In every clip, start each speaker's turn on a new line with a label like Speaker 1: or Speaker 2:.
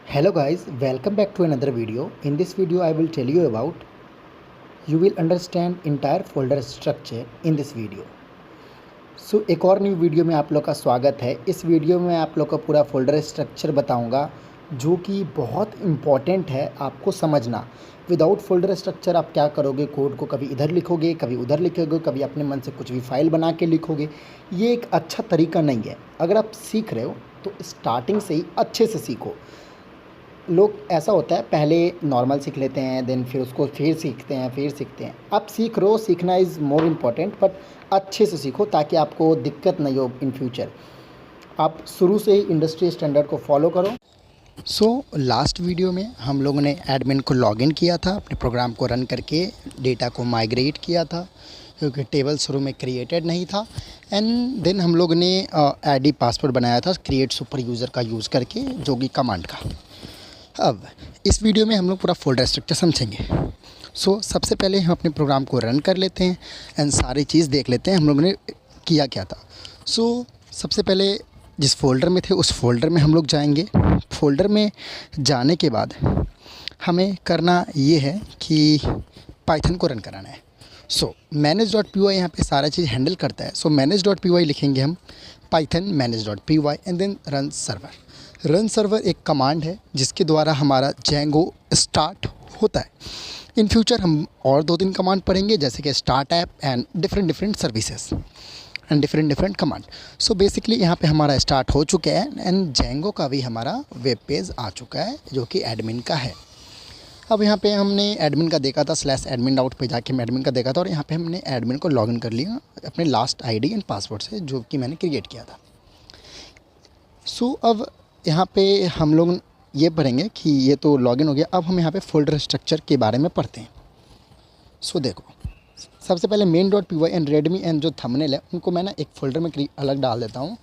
Speaker 1: Hello guys, welcome back to another video. In this video I will tell you about you will understand entire folder structure in this video. सो एक और new video में आप लोग का स्वागत है। इस वीडियो में आप लोग का पूरा फोल्डर स्ट्रक्चर बताऊंगा जो कि बहुत इम्पॉर्टेंट है आपको समझना। विदाउट फोल्डर स्ट्रक्चर आप क्या करोगे, कोड को कभी इधर लिखोगे, कभी उधर लिखोगे, कभी अपने मन से कुछ भी फाइल बना के लिखोगे। ये एक अच्छा तरीका नहीं है। अगर आप सीख रहे हो तो स्टार्टिंग से ही अच्छे से सीखो। लोग ऐसा होता है पहले नॉर्मल सीख लेते हैं, देन फिर उसको फिर सीखते हैं। आप सीख रहे हो, सीखना इज़ मोर इम्पॉर्टेंट, बट अच्छे से सीखो ताकि आपको दिक्कत नहीं हो इन फ्यूचर। आप शुरू से ही इंडस्ट्री स्टैंडर्ड को फॉलो करो। लास्ट वीडियो में हम लोगों ने एडमिन को लॉगिन किया था, अपने प्रोग्राम को रन करके डेटा को माइग्रेट किया था क्योंकि टेबल शुरू में क्रिएटेड नहीं था। एंड देन हम लोग ने आईडी पासवर्ड बनाया था क्रिएट सुपर यूज़र का यूज़ करके, जो कि कमांड का। अब इस वीडियो में हम लोग पूरा फोल्डर स्ट्रक्चर समझेंगे। सबसे पहले हम अपने प्रोग्राम को रन कर लेते हैं एंड सारी चीज़ देख लेते हैं हम लोगों ने किया क्या था। सबसे पहले जिस फोल्डर में थे उस फोल्डर में हम लोग जाएंगे। फोल्डर में जाने के बाद हमें करना ये है कि पाइथन को रन कराना है। manage.py यहाँ पे सारा चीज़ हैंडल करता है। manage.py लिखेंगे हम, Python manage.py and then run server. Run server एक कमांड है जिसके द्वारा हमारा जेंगो स्टार्ट होता है। इन फ्यूचर हम और 2-3 कमांड पढ़ेंगे, जैसे कि start app and different services and different command. Basically यहाँ पे हमारा स्टार्ट हो चुका है एंड जेंगो का भी हमारा वेब पेज आ चुका है जो कि एडमिन का है। अब यहाँ पे हमने एडमिन का देखा था, /admin आउट पे जाके एडमिन का देखा था और यहाँ पे हमने एडमिन को लॉगिन कर लिया अपने लास्ट आईडी एंड पासवर्ड से, जो कि मैंने क्रिएट किया था। अब यहाँ पे हम लोग ये पढ़ेंगे कि ये तो लॉगिन हो गया। अब हम यहाँ पे फोल्डर स्ट्रक्चर के बारे में पढ़ते हैं। देखो, सबसे पहले main.py एंड रेडमी एंड जो थंबनेल है उनको मैं ना एक फ़ोल्डर में अलग डाल देता हूँ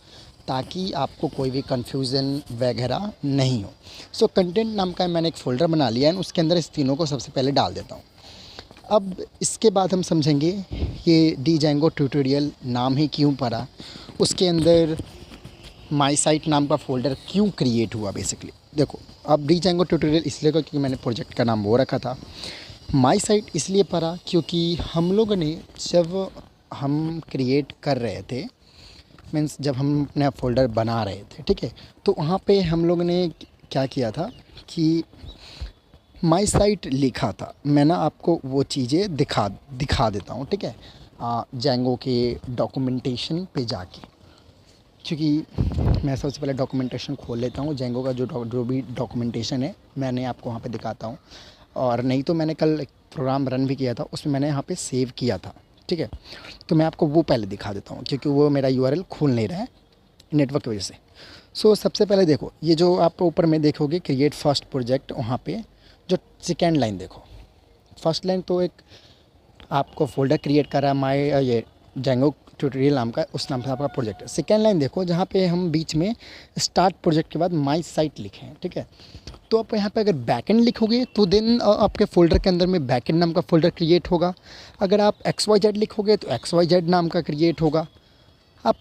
Speaker 1: ताकि आपको कोई भी कन्फ्यूज़न वगैरह नहीं हो। कंटेंट नाम का मैंने एक फ़ोल्डर बना लिया है, उसके अंदर इस तीनों को सबसे पहले डाल देता हूँ। अब इसके बाद हम समझेंगे ये Django ट्यूटोरियल नाम ही क्यों पड़ा, उसके अंदर माई साइट नाम का फ़ोल्डर क्यों क्रिएट हुआ। बेसिकली देखो, अब Django ट्यूटोरियल इसलिए क्योंकि मैंने प्रोजेक्ट का नाम वो रखा था। माई साइट इसलिए पड़ा क्योंकि हम लोगों ने जब हम क्रिएट कर रहे थे, मीन्स जब हम अपना फ़ोल्डर बना रहे थे, ठीक है, तो वहाँ पे हम लोगों ने क्या किया था कि माई साइट लिखा था। मैं ना आपको वो चीज़ें दिखा देता हूँ, ठीक है, Django के डॉक्यूमेंटेशन पे जाके, क्योंकि मैं सबसे पहले डॉक्यूमेंटेशन खोल लेता हूँ। Django का जो भी डॉक्यूमेंटेशन है मैंने आपको वहाँ पे दिखाता हूँ, और नहीं तो मैंने कल एक प्रोग्राम रन भी किया था, उसमें मैंने यहाँ पे सेव किया था, ठीक है। तो मैं आपको वो पहले दिखा देता हूँ क्योंकि वो मेरा URL खोल नहीं रहा है नेटवर्क की वजह से। सबसे पहले देखो, ये जो आप ऊपर में देखोगे क्रिएट फर्स्ट प्रोजेक्ट, वहाँ पे जो सेकेंड लाइन देखो, फर्स्ट लाइन तो एक आपको फोल्डर क्रिएट कर रहा है माई ये Django ट्यूटोरियल नाम का, उस नाम से आपका प्रोजेक्ट है। सेकेंड लाइन देखो जहाँ पे हम बीच में स्टार्ट प्रोजेक्ट के बाद माई साइट लिखे हैं, ठीक है। तो आप यहाँ पे अगर बैकएंड लिखोगे तो देन आपके फ़ोल्डर के अंदर में बैकएंड नाम का फ़ोल्डर क्रिएट होगा। अगर आप XYZ लिखोगे तो XYZ नाम का क्रिएट होगा। आप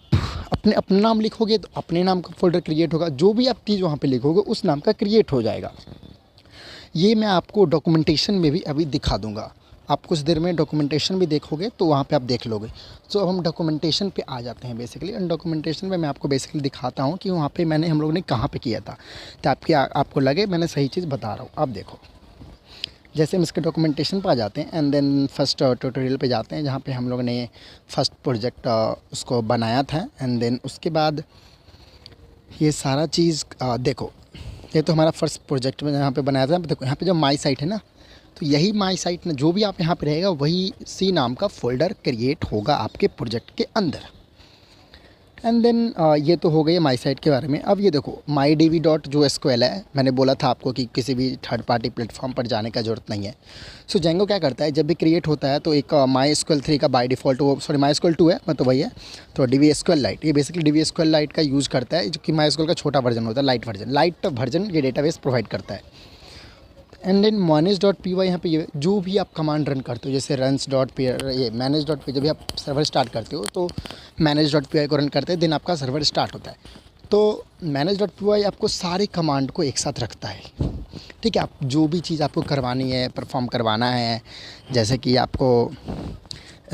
Speaker 1: अपना नाम लिखोगे तो अपने नाम का फ़ोल्डर क्रिएट होगा। जो भी आप चीज़ वहाँ पे लिखोगे उस नाम का क्रिएट हो जाएगा। ये मैं आपको डॉक्यूमेंटेशन में भी अभी दिखा दूँगा। आप कुछ देर में डॉक्यूमेंटेशन भी देखोगे तो वहाँ पे आप देख लोगे। अब हम डॉक्यूमेंटेशन पे आ जाते हैं बेसिकली, एंड डॉक्यूमेंटेशन में मैं आपको बेसिकली दिखाता हूँ कि वहाँ पे हम लोगों ने कहाँ पे किया था, तो आपको लगे मैंने सही चीज़ बता रहा हूँ। अब देखो, जैसे हम इसके डॉक्यूमेंटेशन पे आ जाते हैं एंड देन फर्स्ट ट्यूटोरियल पे जाते हैं जहाँ पे हम लोगों ने फर्स्ट प्रोजेक्ट उसको बनाया था। एंड देन उसके बाद ये सारा चीज़ देखो, ये तो हमारा फर्स्ट प्रोजेक्ट में यहाँ पे बनाया था। देखो यहाँ पे जो माई साइट है ना, तो यही माई साइट में जो भी आप यहाँ पे रहेगा वही सी नाम का फ़ोल्डर क्रिएट होगा आपके प्रोजेक्ट के अंदर। एंड देन ये तो हो गई माई साइट के बारे में। अब ये देखो MyDB.SQL है, मैंने बोला था आपको कि किसी भी थर्ड पार्टी प्लेटफॉर्म पर जाने का ज़रूरत नहीं है। Django क्या करता है, जब भी क्रिएट होता है तो एक MySQL 3 का बाय डिफ़ॉल्ट, वो सॉरी MySQL 2 है, मतलब वही है, तो DB-SQLite, ये बेसिकली DB-SQLite का यूज़ करता है, जो कि MySQL का छोटा वर्जन होता है, लाइट वर्जन ये डेटाबेस प्रोवाइड करता है। एंड देन manage.py, यहाँ पे ये जो भी आप कमांड रन करते हो, जैसे runs.py, ये manage.py, जब भी आप सर्वर स्टार्ट करते हो तो manage.py को रन करते हैं, देन आपका सर्वर स्टार्ट होता है। तो manage.py आपको सारी कमांड को एक साथ रखता है। ठीक है, आप जो भी चीज़ आपको करवानी है, परफॉर्म करवाना है, जैसे कि आपको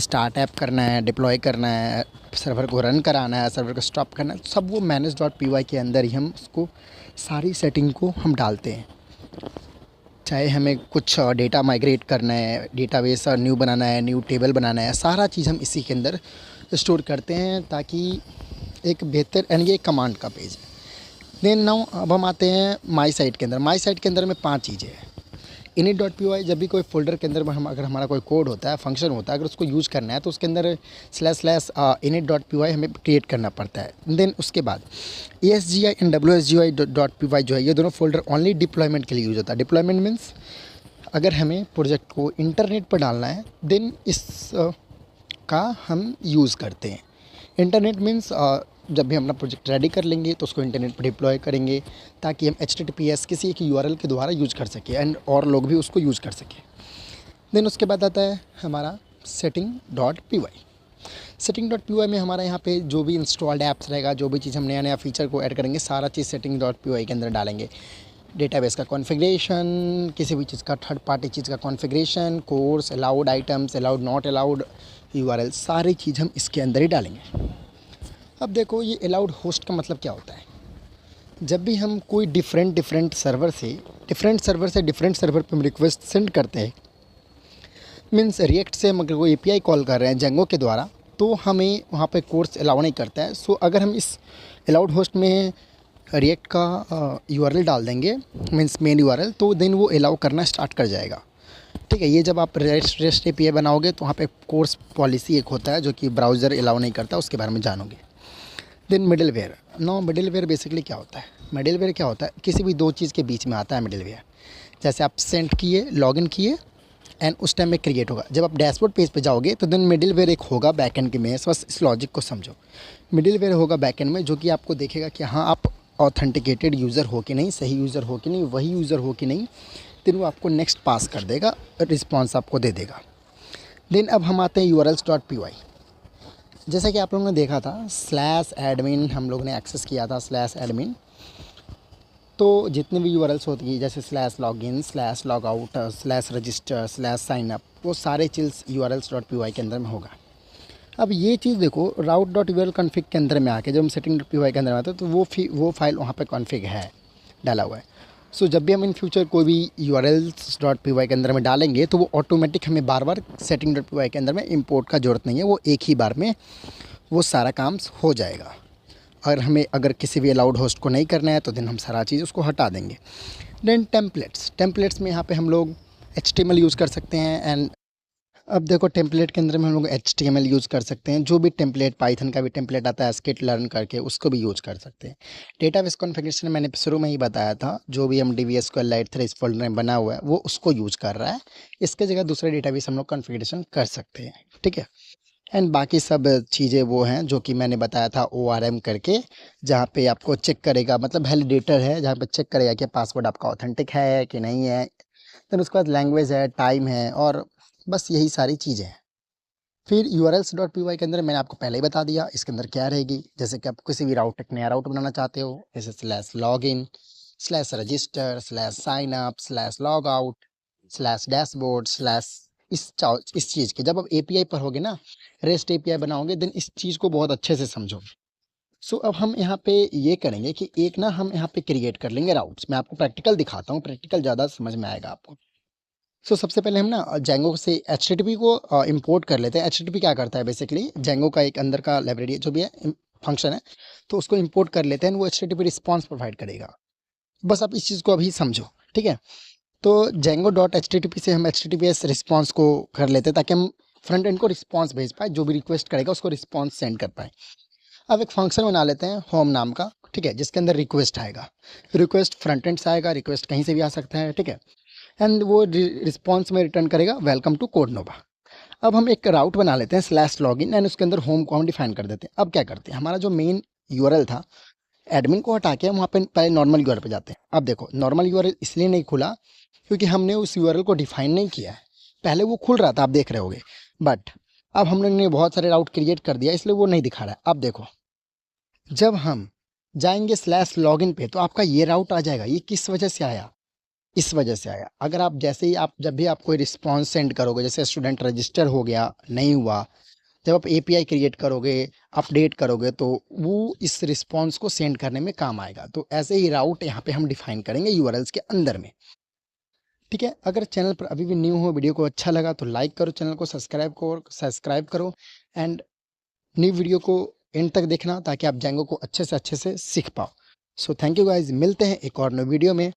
Speaker 1: स्टार्ट ऐप करना है, डिप्लॉय करना है, सर्वर को रन कराना है, सर्वर को स्टॉप करना है, सब वो manage.py के अंदर ही हम उसको सारी सेटिंग को हम डालते हैं। चाहे हमें कुछ डेटा माइग्रेट करना है, डेटाबेस न्यू बनाना है, न्यू टेबल बनाना है, सारा चीज़ हम इसी के अंदर स्टोर करते हैं ताकि एक बेहतर, यानी कि एक कमांड का पेज है। देन नाउ अब हम आते हैं माई साइट के अंदर। माई साइट के अंदर में 5 चीज़ें हैं। init.py, जब भी कोई फ़ोल्डर के अंदर में हम अगर हमारा कोई कोड होता है, फंक्शन होता है, अगर उसको यूज़ करना है तो उसके अंदर //init.py हमें क्रिएट करना पड़ता है। देन उसके बाद ESGI एंड WSGI.py जो है, ये दोनों फ़ोल्डर ओनली डिप्लॉयमेंट के लिए यूज़ होता है। डिप्लॉयमेंट मीन्स अगर हमें प्रोजेक्ट को इंटरनेट पर डालना है, देन इस का हम यूज़ करते हैं। इंटरनेट मीन्स जब भी हम अपना प्रोजेक्ट रेडी कर लेंगे तो उसको इंटरनेट पर डिप्लॉय करेंगे ताकि हम HTTPS किसी एक URL के द्वारा यूज़ कर सकें एंड और लोग भी उसको यूज़ कर सकें। देन उसके बाद आता है हमारा setting.py। setting.py में हमारा यहाँ पे जो भी इंस्टॉल्ड ऐप्स रहेगा, जो भी चीज़ हम नया नया फ़ीचर को ऐड करेंगे, सारा चीज़ setting.py के अंदर डालेंगे। डेटाबेस का कॉन्फ़िगरेशन, किसी भी चीज़ का थर्ड पार्टी चीज़ का configuration, course, allowed items, allowed not allowed, URL, सारी चीज़ हम इसके अंदर ही डालेंगे। अब देखो, ये अलाउड होस्ट का मतलब क्या होता है। जब भी हम कोई डिफरेंट सर्वर से डिफरेंट सर्वर पे हम रिक्वेस्ट सेंड करते हैं, मीन्स रिएक्ट से हम अगर कोई API कॉल कर रहे हैं जेंगो के द्वारा, तो हमें वहाँ पे कोर्स अलाउ नहीं करता है। सो अगर हम इस अलाउड होस्ट में रिएक्ट का URL डाल देंगे, मीन्स मेन URL, तो देन वो अलाउ करना स्टार्ट कर जाएगा। ठीक है, ये जब आप रेस्ट API बनाओगे तो वहाँ पे कोर्स पॉलिसी एक होता है जो कि ब्राउज़र अलाउ नहीं करता, उसके बारे में जानोगे। Then middleware. No, middleware basically क्या होता है? मिडलवेयर क्या होता है? किसी भी दो चीज़ के बीच में आता है मिडलवेयर। जैसे आप सेंड किए, लॉगिन किए एंड उस टाइम में क्रिएट होगा। जब आप डैशबोर्ड पेज पे जाओगे तो देन मिडलवेयर एक होगा बैकएंड के में। बस इस लॉजिक को समझो। मिडलवेयर होगा बैकएंड में जो कि आपको देखेगा कि हाँ आप ऑथेंटिकेटेड यूज़र हो कि नहीं, सही यूज़र हो कि नहीं, वही यूज़र हो कि नहीं। देन वो आपको नेक्स्ट पास कर देगा, रिस्पॉन्स आपको दे देगा। देन अब हम आते हैं urls.py। जैसा कि आप लोगों ने देखा था /admin हम लोग ने एक्सेस किया था /admin, तो जितने भी URLs होती है जैसे /login, /logout, /register, /signup, वो सारे चीज़ urls.py के अंदर में होगा। अब ये चीज़ देखो route.url config के अंदर में आके जब हम setting.py के अंदर में आते हैं तो वो फाइल वहाँ पे कॉन्फ़िग है, डाला हुआ है। सो जब भी हम इन फ्यूचर कोई भी urls.py के अंदर में डालेंगे तो वो ऑटोमेटिक हमें बार बार setting.py के अंदर में इंपोर्ट का ज़रूरत नहीं है, वो एक ही बार में वो सारा काम हो जाएगा। अगर किसी भी अलाउड होस्ट को नहीं करना है तो देन हम सारा चीज़ उसको हटा देंगे। देन टेम्पलेट्स में यहाँ पे हम लोग HTML यूज़ कर सकते हैं। एंड अब देखो टेम्पलेट के अंदर में हम लोग HTML यूज़ कर सकते हैं। जो भी टेम्पलेट, पाइथन का भी टेम्पलेट आता है स्किट लर्न करके, उसको भी यूज़ कर सकते हैं। डेटाबेस कॉन्फ़िगरेशन मैंने शुरू में ही बताया था, जो भी हम DBS को SQLite इस फोल्डर में बना हुआ है वो उसको यूज़ कर रहा है। इसके जगह दूसरे डेटाबेस हम लोग कॉन्फ़िगरेशन कर सकते हैं। ठीक है, एंड बाकी सब चीज़ें वो हैं जो कि मैंने बताया था ORM करके, जहाँ पे आपको चेक करेगा, मतलब वैलिडेटर है जहाँ पे चेक करेगा कि पासवर्ड आपका ऑथेंटिक है कि नहीं है। देन उसके बाद लैंग्वेज है, टाइम है, और बस यही सारी चीज़ें हैं। फिर urls.py के अंदर मैंने आपको पहले ही बता दिया इसके अंदर क्या रहेगी। जैसे कि आप किसी भी एक नया राउट बनाना चाहते हो, जैसे /login, /register, /signup, /logout, /dashboard, इस चीज़ के जब आप API पर होगे ना, REST API बनाओगे, देन इस चीज़ को बहुत अच्छे से समझो। सो अब हम यहाँ पे ये करेंगे कि एक ना हम यहाँ पे क्रिएट कर लेंगे राउट्स। मैं आपको प्रैक्टिकल दिखाता हूँ, प्रैक्टिकल ज़्यादा समझ में आएगा आपको। सो सबसे पहले हम ना जेंगो से HTTP को इंपोर्ट कर लेते हैं। HTTP क्या करता है? बेसिकली जेंगो का एक अंदर का लाइब्रेरी जो भी है, फंक्शन है, तो उसको इंपोर्ट कर लेते हैं। वो HTTP रिस्पॉन्स प्रोवाइड करेगा। बस आप इस चीज़ को अभी समझो, ठीक है। तो Django.http से हम HTTPS रिस्पॉन्स को कर लेते हैं ताकि हम फ्रंट एंड को रिस्पॉन्स भेज पाए, जो भी रिक्वेस्ट करेगा उसको रिस्पॉन्स सेंड कर पाए। अब एक फंक्शन बना लेते हैं होम नाम का, ठीक है, जिसके अंदर रिक्वेस्ट आएगा। रिक्वेस्ट फ्रंट एंड से आएगा, रिक्वेस्ट कहीं से भी आ सकता है, ठीक है। एंड वो रिस्पॉन्स में रिटर्न करेगा वेलकम टू कोडनोवा। अब हम एक राउट बना लेते हैं /login एंड उसके अंदर होम को हम डिफाइन कर देते हैं। अब क्या करते हैं, हमारा जो मेन URL था, एडमिन को हटा के हम वहाँ पे पहले नॉर्मल URL पे जाते हैं। अब देखो नॉर्मल URL इसलिए नहीं खुला क्योंकि हमने उस URL को डिफाइन नहीं किया है। पहले वो खुल रहा था, आप देख रहे होगे, बट अब हम लोग ने बहुत सारे राउट क्रिएट कर दिया इसलिए वो नहीं दिखा रहा है। अब देखो, जब हम जाएंगे स्लैश लॉगिन पे, तो आपका ये राउट आ जाएगा। ये किस वजह से आया? इस वजह से आया। अगर आप जैसे ही आप जब भी आप कोई रिस्पॉन्स सेंड करोगे, जैसे स्टूडेंट रजिस्टर हो गया, नहीं हुआ, जब आप एपीआई क्रिएट करोगे, अपडेट करोगे, तो वो इस रिस्पॉन्स को सेंड करने में काम आएगा। तो ऐसे ही राउट यहाँ पे हम डिफाइन करेंगे यूआरएल्स के अंदर में। ठीक है, अगर चैनल पर अभी भी न्यू हो, वीडियो को अच्छा लगा तो लाइक करो, चैनल को सब्सक्राइब करो एंड न्यू वीडियो को एंड तक देखना, ताकि आप जेंगो को अच्छे से सीख पाओ। सो थैंक यू गाइज, मिलते हैं एक और नई वीडियो में।